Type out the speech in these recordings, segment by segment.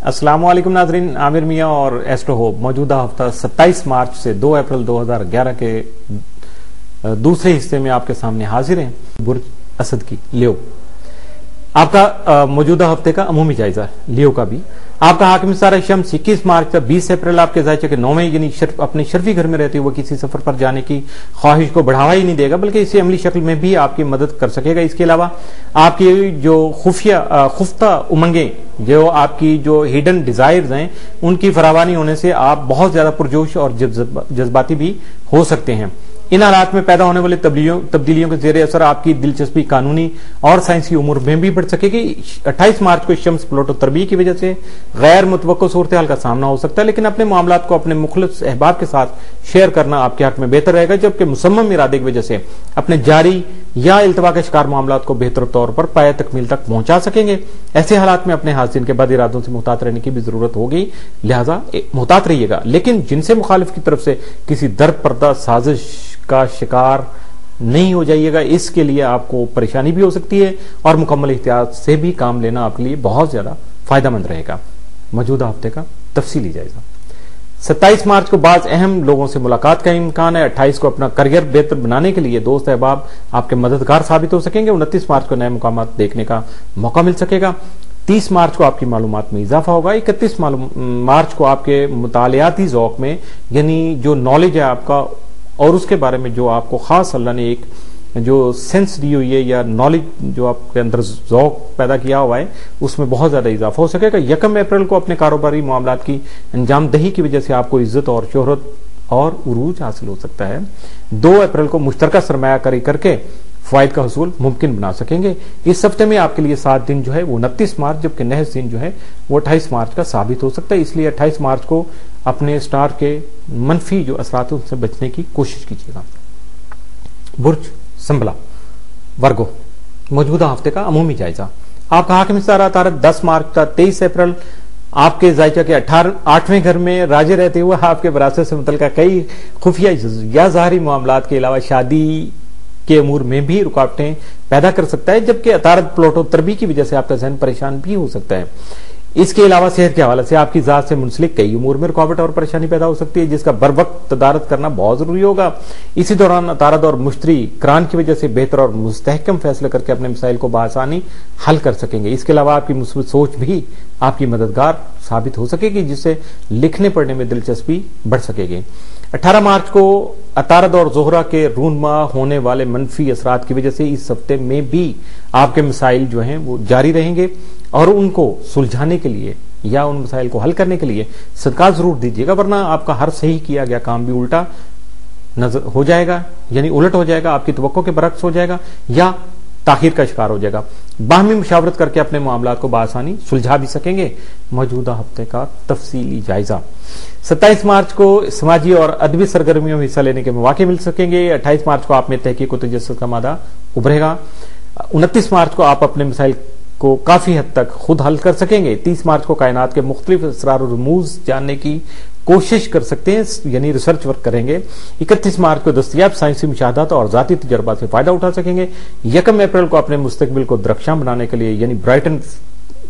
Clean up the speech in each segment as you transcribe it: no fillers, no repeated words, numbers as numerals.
अस्सलाम वालेकुम नाजरीन, आमिर मियाँ और एस्ट्रो होप मौजूदा हफ्ता 27 मार्च से 2 अप्रैल 2011 के दूसरे हिस्से में आपके सामने हाजिर हैं। बुर्ज असद की लियो आपका मौजूदा हफ्ते का अमूमी जायजा लियो का भी आपका हाकिम सारा शम्स 21 मार्च तक 20 अप्रैल आपके जायचे के 9वें यानी अपने शर्फी घर में रहते हुए किसी सफर पर जाने की ख्वाहिश को बढ़ावा ही नहीं देगा, बल्कि इसे अमली शक्ल में भी आपकी मदद कर सकेगा। इसके अलावा आपकी जो खुफ्ता उमंगे, जो आपकी जो हिडन डिजायर्स हैं, उनकी फरावानी होने से आप बहुत ज्यादा पुरजोश और जज्बाती भी हो सकते हैं। इन हालात में पैदा होने वाली तब्दीलियों के जेर असर आपकी दिलचस्पी कानूनी और साइंसी उमूर में भी बढ़ सकेगी। 28 मार्च को शम्स प्लूटो तरबी की वजह से गैर मुतवक्को सूरत हाल का सामना हो सकता है, लेकिन अपने मामलात को अपने मुखलिस अहबाब के साथ शेयर करना आपके हक में बेहतर रहेगा, जबकि मुसम्मम इरादे की वजह से अपने जारी या इल्तवा के शिकार मामलात को बेहतर तौर पर पाया तकमील तक पहुंचा सकेंगे। ऐसे हालात में अपने हासिल के बाद इरादों से मुहतात रहने की भी जरूरत होगी, लिहाजा मुहतात रहिएगा। लेकिन जिनसे मुखालिफ की तरफ से किसी दर्द पर्दा साजिश का शिकार नहीं हो जाइएगा, इसके लिए आपको परेशानी भी हो सकती है और मुकम्मल एहतियात से भी काम लेना आपके लिए बहुत ज्यादा फायदेमंद रहेगा। मौजूदा हफ्ते का तफसीली जायजा। 27 मार्च को बाज अहम लोगों से मुलाकात का इम्कान है। 28 को अपना करियर बेहतर बनाने के लिए दोस्त अहबाब आपके मददगार साबित हो सकेंगे। 29 मार्च को नए मुकामात देखने का मौका मिल सकेगा। 30 मार्च को आपकी मालूमात में इजाफा होगा। 31 मार्च को आपके मुतालियाती ज़ौक़ में, यानी जो नॉलेज है आपका और उसके बारे में जो आपको खास अल्लाह ने एक जो सेंस दी हुई है या नॉलेज जो आपके अंदर ज़ौक़ पैदा किया हुआ है, उसमें बहुत ज्यादा इजाफा हो सकेगा। 1 अप्रैल को अपने कारोबारी मामलात की अंजाम दही की वजह से आपको इज्जत और शोहरत और उरूज हासिल हो सकता है। 2 अप्रैल को मुश्तरका सरमायाकारी करके फायद का हसूल मुमकिन बना सकेंगे। इस हफ्ते में आपके लिए 7 दिन जो है वो 29 मार्च, जबकि नहस दिन जो है वो 28 मार्च का साबित हो सकता है। इसलिए 28 मार्च को अपने स्टार के मनफी जो असरात उनसे बचने की कोशिश कीजिएगा। बुर्ज संभला वर्गो मौजूदा हफ्ते का अमूमी जायजा। आपका हाकिम सारा तारक 10 मार्च तक 23 अप्रैल आपके जायचा के 8वें घर में राजे रहते हुए आपके विरासत से मुतल्लिका कई खुफिया या ज़ाहरी मामलात के अलावा शादी के अमूर में भी रुकावटें पैदा कर सकता है, जबकि अतारत प्लूटो तरबी की वजह से आपका जहन परेशान भी हो सकता है। इसके अलावा सेहत के हवाले से आपकी जात से मुंसलिक कई उमूर में रुकावट और परेशानी पैदा हो सकती है, जिसका बर वक्त तदारत करना बहुत जरूरी होगा। इसी दौरान अतारत और मुश्तरी करान की वजह से बेहतर और मुस्तहकम फैसले करके अपने मसाइल को बआसानी हल कर सकेंगे। इसके अलावा आपकी मुस्बत सोच भी आपकी मददगार साबित हो सकेगी, जिससे लिखने पढ़ने में दिलचस्पी बढ़ सकेगी। 18 मार्च को अतारद और जोहरा के रूनमा होने वाले मनफी असरात की वजह से इस हफ्ते में भी आपके मसाइल जो हैं वो जारी रहेंगे और उनको सुलझाने के लिए या उन मसाइल को हल करने के लिए सदका जरूर दीजिएगा, वरना आपका हर सही किया गया काम भी उल्टा नजर हो जाएगा, यानी उलट हो जाएगा, आपकी तवक्को के बरक्स हो जाएगा या ताखीर का शिकार हो जाएगा। बाहमी मुशावरत करके अपने मामलात को बआसानी सुलझा भी सकेंगे। मौजूदा हफ्ते का तफसीली जायजा। 27 मार्च को समाजी और अदबी सरगर्मियों में हिस्सा लेने के मौके मिल सकेंगे। 28 मार्च को आप में तहकीक व तजस्सुस का मादा उभरेगा। 29 मार्च को आप अपने मसाइल को काफी हद तक खुद हल कर सकेंगे। 30 मार्च को कायनात के मुख्तलिफ असरार और रमूज जानने की कोशिश कर सकते हैं, यानी रिसर्च वर्क करेंगे। 31 मार्च को दस्तयाब साइंसी मुशाहदात और जाती तजर्बा से फायदा उठा सकेंगे। 1 अप्रैल को अपने मुस्तकबिल को दरख्शां बनाने के लिए, यानी ब्राइटन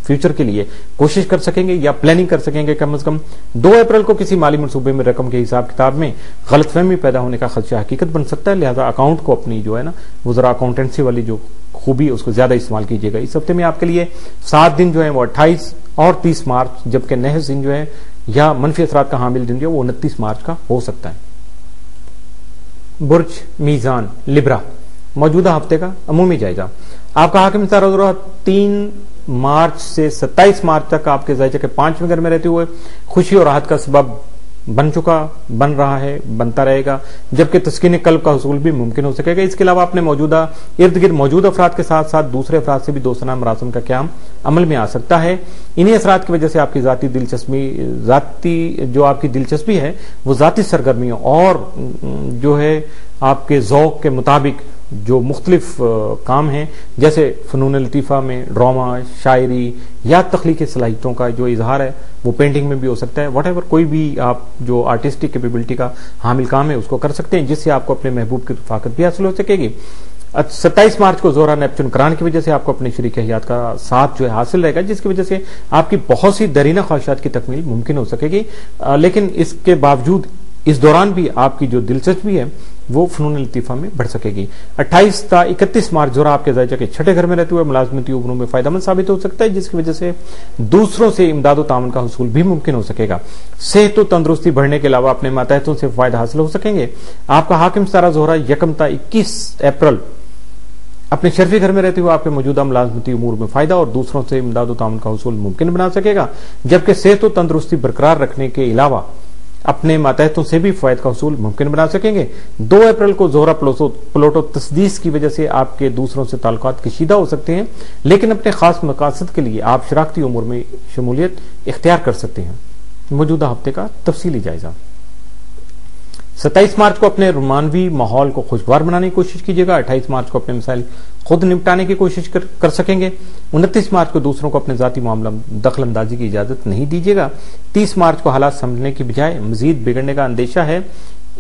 फ्यूचर के लिए कोशिश कर सकेंगे या प्लानिंग कर सकेंगे कम से कम। 2 अप्रैल को किसी माली मनसूबे में रकम के हिसाब किताब में गलतफहमी पैदा होने का खदशा हकीकत बन सकता है, लिहाजा अकाउंट को अपनी जो है ना वो जरा अकाउंटेंसी वाली जो खूबी उसको ज्यादा इस्तेमाल कीजिएगा। इस हफ्ते में आपके लिए 7 दिन जो है वो 28 और 30 मार्च, जबकि नहस दिन जो है या मनफी असरात का हामिल दिन जो वो 29 मार्च का हो सकता है। बुर्ज मीजान लिब्रा मौजूदा हफ्ते का अमूमी जायजा। आपका हाकिम सारा 3 मार्च से 27 मार्च तक आपके जायचे के 5वें घर में रहते हुए खुशी और राहत का सबब बन रहा है, बनता रहेगा, जबकि तस्कीन कल्ब का हुसूल भी मुमकिन हो सकेगा। इसके अलावा अपने मौजूदा इर्द गिर्द मौजूद अफराद के साथ साथ दूसरे अफराद से भी दोस्ताना मरासम का क़याम अमल में आ सकता है। इन्हीं असरात की वजह से आपकी जो आपकी दिलचस्पी है वो जाती सरगर्मियों और जो है आपके ज़ौक़ के मुताबिक जो मुख्तलिफ काम हैं, जैसे फ़नून लतीफ़ा में ड्रामा, शायरी या तख्लीकी सलाहियतों का जो इजहार है वो पेंटिंग में भी हो सकता है। वट कोई भी आप जो आर्टिस्टिक कैपेबिलिटी का हामिल काम है उसको कर सकते हैं, जिससे आपको अपने महबूब की रफ़ाकत भी हासिल हो सकेगी। 27 मार्च को जोहरा नेपच्यून करान की वजह से आपको अपने शरीक हयात का साथ जो है हासिल रहेगा, जिसकी वजह से आपकी बहुत सी दरीना ख्वाहिशात की तकमील मुमकिन हो सकेगी। लेकिन इसके बावजूद इस दौरान भी आपकी जो दिलचस्पी है वो फनून लतीफा में बढ़ सकेगी। 28 ता 31 मार्च जोहरा आपके ज़ायजा के छठे घर में रहते हुए मुलाजमती उम्रों में फायदेमंद साबित हो सकता है, जिसकी वजह से दूसरों से इमदाद और ताउन का हुसूल भी मुमकिन हो सकेगा। सेहत और तंदुरुस्ती बढ़ने के अलावा अपने मातहतों से फायदा हासिल हो सकेंगे। आपका हाकिम सितारा जोहरा 1 ता 21 अप्रैल अपने शर्फी घर में रहते हुए आपके मौजूदा मुलाजमती उमूर में फायदा और दूसरों से इमदाद और ताउन का हुसूल मुमकिन बना सकेगा, जबकि सेहत और तंदुरुस्ती बरकरार रखने के अलावा अपने मातहतों से भी फायद का हुसूल मुमकिन बना सकेंगे। 2 अप्रैल को जोहरा प्लोटो तस्दीस की वजह से आपके दूसरों से ताल्लुकात कशीदा हो सकते हैं, लेकिन अपने खास मकासद के लिए आप शराकती उमूर में शमूलियत इख्तियार कर सकते हैं। मौजूदा हफ्ते का तफसीली जायजा। 27 मार्च को अपने रोमानवी माहौल को खुशगवार बनाने की कोशिश कीजिएगा। 28 मार्च को अपने मसाइल खुद निपटाने की कोशिश कर सकेंगे। 29 मार्च को दूसरों को अपने जाती मामला दखल अंदाजी की इजाजत नहीं दीजिएगा। 30 मार्च को हालात समझने की बजाय मजीद बिगड़ने का अंदेशा है।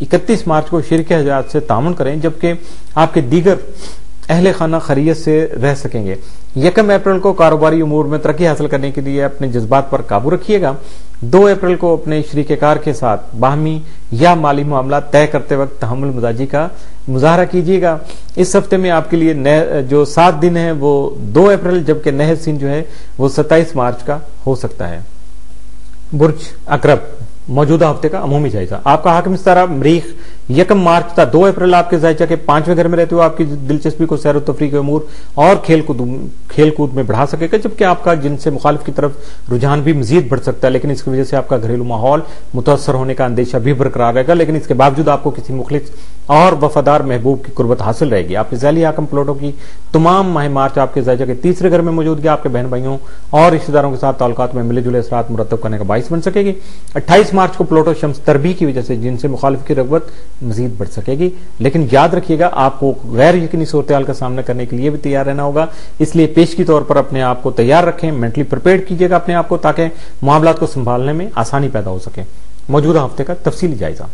31 मार्च को शरीक हयात से तामुन करें, जबकि आपके दीगर अहले खाना खैरियत से रह सकेंगे। 1 अप्रैल को कारोबारी उमूर में तरक्की हासिल करने के लिए अपने जज्बात पर काबू रखिएगा। 2 अप्रैल को अपने शरीकेकार के साथ बाहमी या माली मामला तय करते वक्त तहम्मुल मिजाजी का मुजाहरा कीजिएगा। इस हफ्ते में आपके लिए जो 7 दिन है वो 2 अप्रैल, जबकि नहर सीन जो है वो 27 मार्च का हो सकता है। बुर्ज अकरब, मौजूदा हफ्ते का अमूमी जायजा। आपका हाकिम सितारा मरीख 1 मार्च तक 2 अप्रैल आपके जायजा के 5वें घर में रहते हुए आपकी दिलचस्पी को सैर तफरी के उमूर और खेलकूद में बढ़ा सकेगा, जबकि आपका जिनसे मुखालिफ की तरफ रुझान भी मजीद बढ़ सकता है। लेकिन इसकी वजह से आपका घरेलू माहौल मुतासर होने का अंदेशा भी बरकरार रहेगा, लेकिन इसके बावजूद आपको किसी मुखलिस और वफादार महबूब की कुर्बत हासिल रहेगी। आपके ज़ैली हाकिम प्लोटो की तमाम माह मार्च आपके जायजा के 3रे घर में मौजूदगी आपके बहन भाइयों और रिश्तेदारों के साथ ताल्लुकात में मिले जुले असरात मुरतब करने का बाइस बन सकेगी। 28 मार्च को प्लोटो शम्स तरबी की वजह से जिनसे मुखालिफ की रगबत मजीद बढ़ सकेगी, लेकिन याद रखिएगा आपको गैर यकीनी सूरत-ए-हाल का सामना करने के लिए भी तैयार रहना होगा। इसलिए पेश की तौर पर अपने आप को तैयार रखें, मेंटली प्रिपेयर्ड कीजिएगा अपने आप को, ताकि मामलात को संभालने में आसानी पैदा हो सके। मौजूदा हफ्ते का तफसीली जायजा।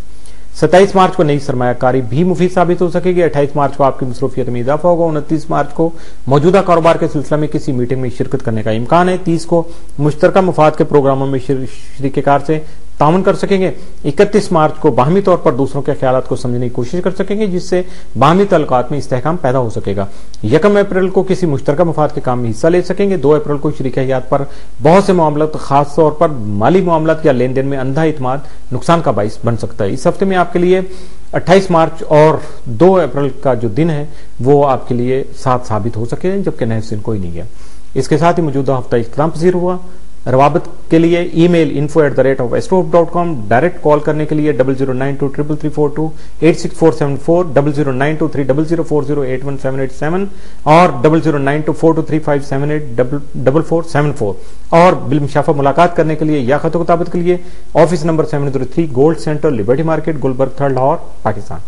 27 मार्च को नई सरमायाकारी भी मुफीद साबित हो सकेगी। 28 मार्च को आपकी मसरूफियत में इजाफा होगा। 29 मार्च को मौजूदा कारोबार के सिलसिले में किसी मीटिंग में शिरकत करने का इम्कान है। 30 को मुश्तरका मफाद के प्रोग्रामों में शरीकेकार से ताउन कर सकेंगे। 31 मार्च को बाहमी तौर पर दूसरों के ख्यालात को समझने की कोशिश कर सकेंगे, जिससे बाहमी तल्लुकात में इस्तेहकाम पैदा हो सकेगा। 1 अप्रैल को किसी मुश्तरका मफाद के काम में हिस्सा ले सकेंगे। 2 अप्रैल को शरीक हयात पर बहुत से मामलात, खास तौर पर माली मामलात या लेन देन में अंधा इत्मीनान नुकसान का बाइस बन सकता है। इस हफ्ते में आपके लिए 28 मार्च और 2 अप्रैल का जो दिन है वो आपके लिए साथ साबित हो सके, जबकि नहसिन कोई नहीं है। इसके साथ ही मौजूदा हफ्ता इख्तिताम पजीर हुआ। रवाबत के लिए ईमेल info@astrohope.com, डायरेक्ट कॉल करने के लिए 00923334286474 00923004081787 और 00924235784474 और बिलमुशाफा मुलाकात करने के लिए या खत-ओ-किताबत के लिए office number 703 gold centre, liberty market, Gulberg, 3rd Lahore, Pakistan.